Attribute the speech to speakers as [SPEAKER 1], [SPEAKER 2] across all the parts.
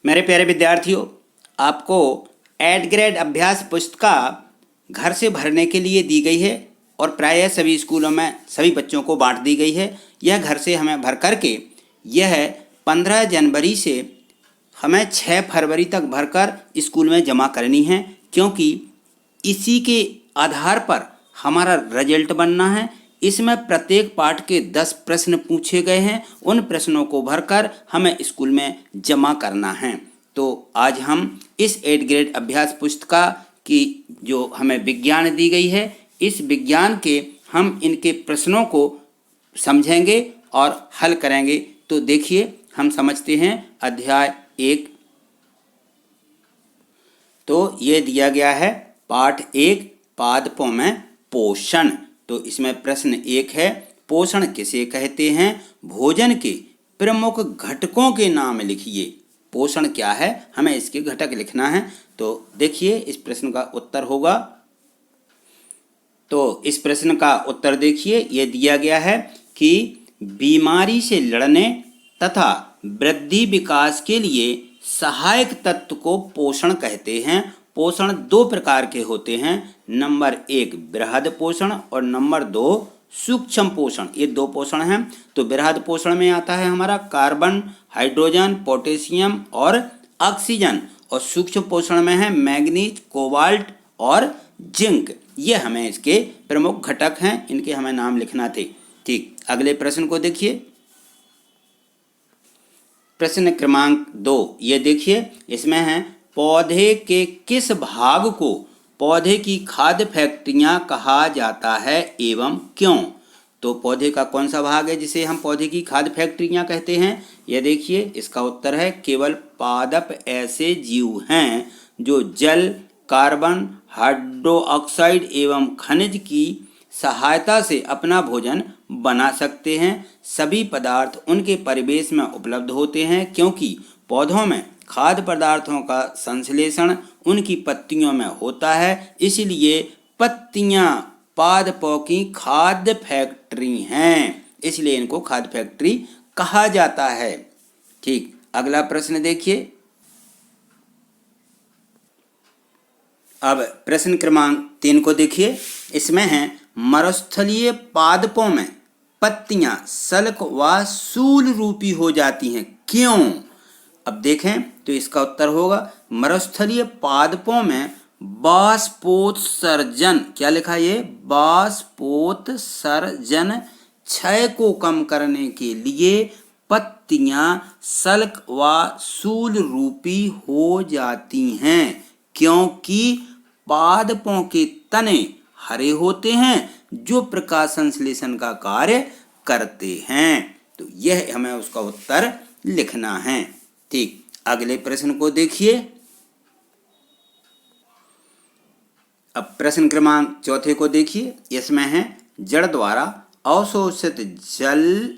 [SPEAKER 1] मेरे प्यारे विद्यार्थियों, आपको 8th ग्रेड अभ्यास पुस्तिका घर से भरने के लिए दी गई है और प्रायः सभी स्कूलों में सभी बच्चों को बांट दी गई है। यह घर से हमें भर करके यह 15 जनवरी से हमें 6 फरवरी तक भरकर स्कूल में जमा करनी है, क्योंकि इसी के आधार पर हमारा रिजल्ट बनना है। इसमें प्रत्येक पाठ के 10 प्रश्न पूछे गए हैं। उन प्रश्नों को भरकर हमें स्कूल में जमा करना है। तो आज हम इस 8th ग्रेड अभ्यास पुस्तिका की जो हमें विज्ञान दी गई है, इस विज्ञान के हम इनके प्रश्नों को समझेंगे और हल करेंगे। तो देखिए, हम समझते हैं अध्याय 1। तो ये दिया गया है पाठ 1 पादपों में पोषण। तो इसमें प्रश्न 1 है, पोषण किसे कहते हैं? भोजन के प्रमुख घटकों के नाम लिखिए। पोषण क्या है, हमें इसके घटक लिखना है। तो देखिए, इस प्रश्न का उत्तर होगा। तो इस प्रश्न का उत्तर देखिए, ये दिया गया है कि बीमारी से लड़ने तथा वृद्धि विकास के लिए सहायक तत्व को पोषण कहते हैं। पोषण 2 प्रकार के होते हैं। नंबर 1 बृहद पोषण और नंबर 2 सूक्ष्म पोषण। ये 2 पोषण हैं। तो बृहद पोषण में आता है हमारा कार्बन, हाइड्रोजन, पोटेशियम और ऑक्सीजन, और सूक्ष्म पोषण में है मैग्नीज, कोबाल्ट और जिंक। ये हमें इसके प्रमुख घटक हैं, इनके हमें नाम लिखना थे। ठीक, अगले प्रश्न को देखिए। प्रश्न क्रमांक 2, ये देखिए, इसमें है पौधे के किस भाग को पौधे की खाद्य फैक्ट्रियां कहा जाता है एवं क्यों? तो पौधे का कौन सा भाग है जिसे हम पौधे की खाद्य फैक्ट्रियां कहते हैं? यह देखिए, इसका उत्तर है केवल पादप ऐसे जीव हैं जो जल, कार्बन, हाइड्रोक्साइड एवं खनिज की सहायता से अपना भोजन बना सकते हैं। सभी पदार्थ उनके परिवेश में उपलब्ध होते हैं, क्योंकि पौधों में खाद्य पदार्थों का संश्लेषण उनकी पत्तियों में होता है। इसलिए पत्तियां पादपों की खाद्य फैक्ट्री हैं, इसलिए इनको खाद्य फैक्ट्री कहा जाता है। ठीक, अगला प्रश्न देखिए। अब प्रश्न क्रमांक 3 को देखिए। इसमें है मरुस्थलीय पादपों में पत्तियां सल्क व सूल रूपी हो जाती हैं, क्यों? अब देखें तो इसका उत्तर होगा मरुस्थलीय पादपों में बाष्पोत्सर्जन, क्या लिखा है ये? बाष्पोत्सर्जन क्षय को कम करने के लिए पत्तियां सल्क व सूल रूपी हो जाती हैं, क्योंकि पादपों के तने हरे होते हैं जो प्रकाश संश्लेषण का कार्य करते हैं। तो यह हमें उसका उत्तर लिखना है। ठीक, अगले प्रश्न को देखिए। अब प्रश्न क्रमांक 4 को देखिए। इसमें है जड़ द्वारा अवशोषित जल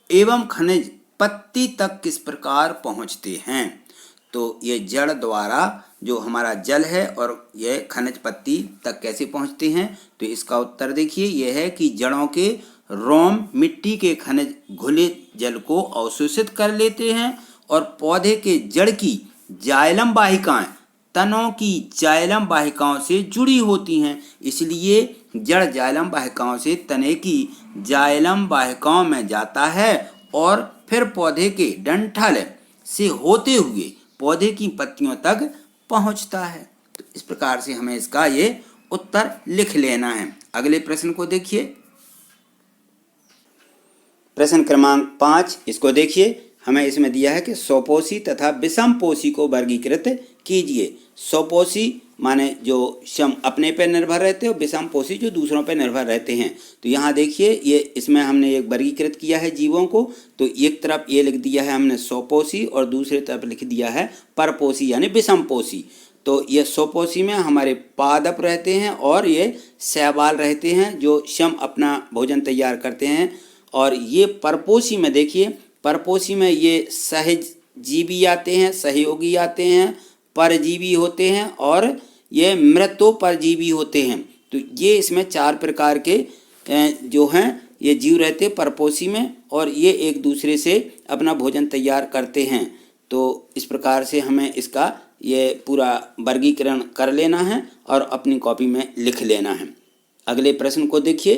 [SPEAKER 1] एवं खनिज पत्ती तक किस प्रकार पहुंचते हैं? तो ये जड़ द्वारा जो हमारा जल है और यह खनिज पत्ती तक कैसे पहुंचते हैं? तो इसका उत्तर देखिए, यह है कि जड़ों के रोम मिट्टी के खनिज घुले जल को अवशोषित कर लेते हैं और पौधे के जड़ की जाइलम वाहिकाएं तनों की जाइलम वाहिकाओं से जुड़ी होती हैं। इसलिए जड़ जाइलम वाहिकाओं से तने की जाइलम वाहिकाओं में जाता है और फिर पौधे के डंठल से होते हुए पौधे की पत्तियों तक पहुंचता है। तो इस प्रकार से हमें इसका ये उत्तर लिख लेना है। अगले प्रश्न को देखिए। प्रश्न क्रमांक 5, इसको देखिए। हमें इसमें दिया है कि स्वपोषी तथा विषमपोषी को वर्गीकृत कीजिए। स्वपोषी माने जो स्वयं अपने पर निर्भर रहते हैं और विषमपोषी जो दूसरों पर निर्भर रहते हैं। तो यहाँ देखिए, ये इसमें हमने एक वर्गीकृत किया है जीवों को। तो एक तरफ ये लिख दिया है हमने स्वपोषी और दूसरी तरफ लिख दिया है परपोषी यानी विषमपोषी। तो ये स्वपोषी में हमारे पादप रहते हैं और ये शैवाल रहते हैं जो स्वयं अपना भोजन तैयार करते हैं। और ये परपोषी में देखिए, परपोषी में ये सहजीवी आते हैं, सहयोगी आते हैं, परजीवी होते हैं और ये मृतोपरजीवी होते हैं। तो ये इसमें 4 प्रकार के जो हैं ये जीव रहते हैं परपोषी में, और ये एक दूसरे से अपना भोजन तैयार करते हैं। तो इस प्रकार से हमें इसका ये पूरा वर्गीकरण कर लेना है और अपनी कॉपी में लिख लेना है। अगले प्रश्न को देखिए।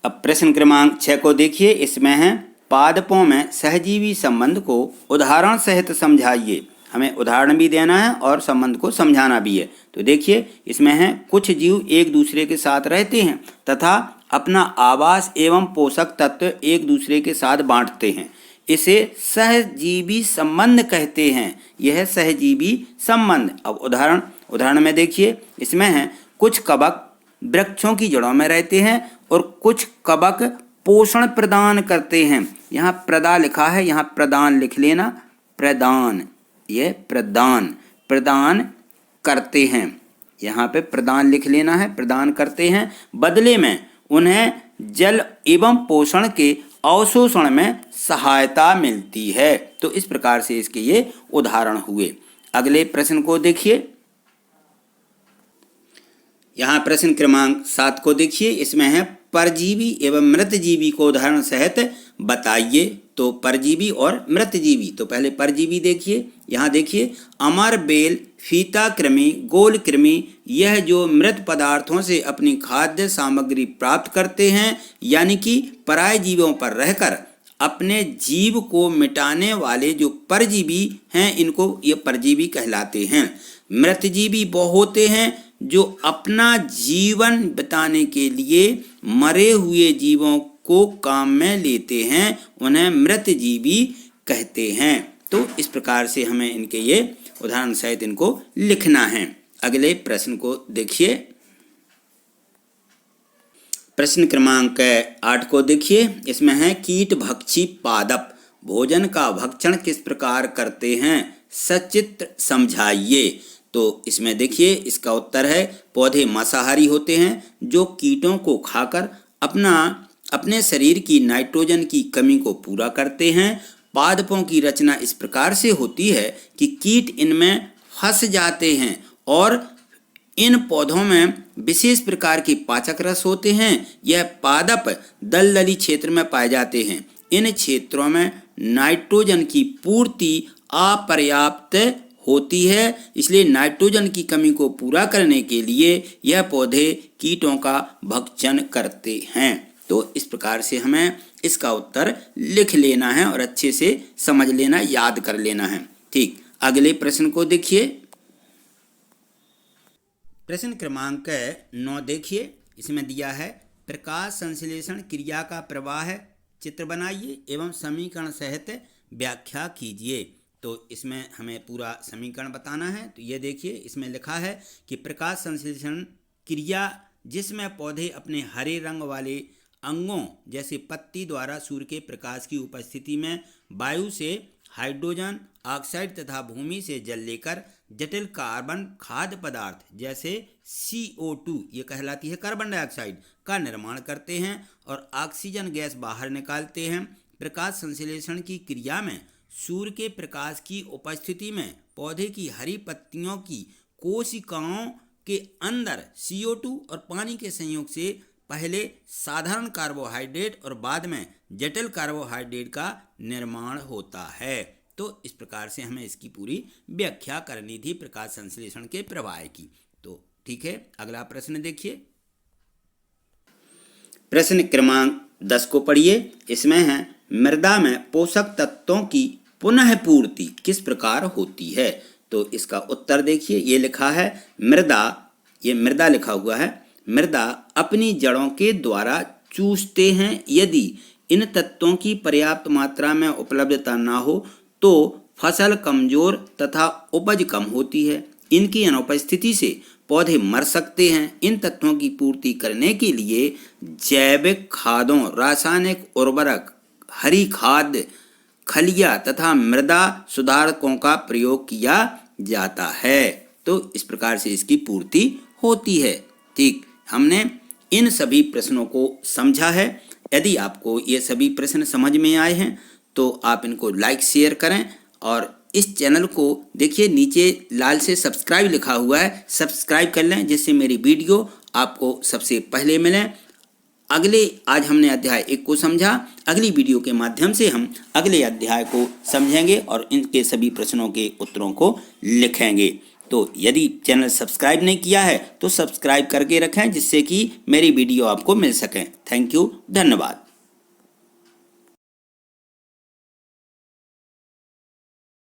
[SPEAKER 1] अब प्रश्न क्रमांक 6 को देखिए। इसमें है पादपों में सहजीवी संबंध को उदाहरण सहित समझाइए। हमें उदाहरण भी देना है और संबंध को समझाना भी है। तो देखिए इसमें है कुछ जीव एक दूसरे के साथ रहते हैं तथा अपना आवास एवं पोषक तत्व एक दूसरे के साथ बांटते हैं। इसे सहजीवी संबंध कहते हैं। यह सहजीवी संबंध। अब उदाहरण में देखिए इसमें है कुछ कवक वृक्षों की जड़ों में रहते हैं और कुछ कवक पोषण प्रदान करते हैं। यहाँ प्रदा लिखा है, यहाँ प्रदान लिख लेना। प्रदान, ये प्रदान करते हैं। यहाँ पे प्रदान लिख लेना है, प्रदान करते हैं। बदले में उन्हें जल एवं पोषण के अवशोषण में सहायता मिलती है। तो इस प्रकार से इसके ये उदाहरण हुए। अगले प्रश्न को देखिए। यहाँ प्रश्न क्रमांक 7 को देखिए। इसमें है परजीवी एवं मृतजीवी को उदाहरण सहित बताइए। तो परजीवी और मृतजीवी। तो पहले परजीवी देखिए। यहाँ देखिए अमर, बेल, फीता कृमि, गोल कृमि, यह जो मृत पदार्थों से अपनी खाद्य सामग्री प्राप्त करते हैं, यानी कि पराय जीवों पर रहकर अपने जीव को मिटाने वाले जो परजीवी हैं, इनको ये परजीवी कहलाते हैं। मृतजीवी वो होते हैं जो अपना जीवन बिताने के लिए मरे हुए जीवों को काम में लेते हैं, उन्हें मृतजीवी कहते हैं। तो इस प्रकार से हमें इनके ये उदाहरण सहित इनको लिखना है। अगले प्रश्न को देखिए। प्रश्न क्रमांक 8 को देखिए। इसमें है कीट भक्षी पादप भोजन का भक्षण किस प्रकार करते हैं, सचित्र समझाइए। तो इसमें देखिए इसका उत्तर है पौधे मांसाहारी होते हैं जो कीटों को खाकर अपने शरीर की नाइट्रोजन की कमी को पूरा करते हैं। पादपों की रचना इस प्रकार से होती है कि कीट इनमें फंस जाते हैं और इन पौधों में विशेष प्रकार के पाचक रस होते हैं। यह पादप दलदली क्षेत्र में पाए जाते हैं। इन क्षेत्रों में नाइट्रोजन की पूर्ति अपर्याप्त होती है, इसलिए नाइट्रोजन की कमी को पूरा करने के लिए यह पौधे कीटों का भक्षण करते हैं। तो इस प्रकार से हमें इसका उत्तर लिख लेना है और अच्छे से समझ लेना, याद कर लेना है। ठीक, अगले प्रश्न को देखिए। प्रश्न क्रमांक 9 देखिए। इसमें दिया है प्रकाश संश्लेषण क्रिया का प्रवाह चित्र बनाइए एवं समीकरण सहित व्याख्या कीजिए। तो इसमें हमें पूरा समीकरण बताना है। तो ये देखिए इसमें लिखा है कि प्रकाश संश्लेषण क्रिया जिसमें पौधे अपने हरे रंग वाले अंगों जैसे पत्ती द्वारा सूर्य के प्रकाश की उपस्थिति में वायु से हाइड्रोजन ऑक्साइड तथा भूमि से जल लेकर जटिल कार्बन खाद्य पदार्थ जैसे CO2, ये कहलाती है कार्बन डाइऑक्साइड, का निर्माण करते हैं और ऑक्सीजन गैस बाहर निकालते हैं। प्रकाश संश्लेषण की क्रिया में सूर्य के प्रकाश की उपस्थिति में पौधे की हरी पत्तियों की कोशिकाओं के अंदर CO2 और पानी के संयोग से पहले साधारण कार्बोहाइड्रेट और बाद में जटिल कार्बोहाइड्रेट का निर्माण होता है। तो इस प्रकार से हमें इसकी पूरी व्याख्या करनी थी प्रकाश संश्लेषण के प्रवाह की। तो ठीक है, अगला प्रश्न देखिए। प्रश्न क्रमांक 10 को पढ़िए। इसमें है मृदा में पोषक तत्वों की पुनः पूर्ति किस प्रकार होती है। तो इसका उत्तर देखिए, ये लिखा है मृदा, ये मृदा लिखा हुआ है, मृदा अपनी जड़ों के द्वारा चूसते हैं। यदि इन तत्वों की पर्याप्त मात्रा में उपलब्धता ना हो तो फसल कमजोर तथा उपज कम होती है। इनकी अनुपस्थिति से पौधे मर सकते हैं। इन तत्वों की पूर्ति करने के लिए जैविक खादों, रासायनिक उर्वरक, हरी खाद, खलिया तथा मृदा सुधारकों का प्रयोग किया जाता है। तो इस प्रकार से इसकी पूर्ति होती है। ठीक, हमने इन सभी प्रश्नों को समझा है। यदि आपको ये सभी प्रश्न समझ में आए हैं तो आप इनको लाइक शेयर करें और इस चैनल को देखिए नीचे लाल से सब्सक्राइब लिखा हुआ है, सब्सक्राइब कर लें जिससे मेरी वीडियो आपको सबसे पहले मिले। आज हमने अध्याय 1 को समझा। अगली वीडियो के माध्यम से हम अगले अध्याय को समझेंगे और इनके सभी प्रश्नों के उत्तरों को लिखेंगे। तो यदि चैनल सब्सक्राइब नहीं किया है तो सब्सक्राइब करके रखें, जिससे कि मेरी वीडियो आपको मिल सके। थैंक यू, धन्यवाद।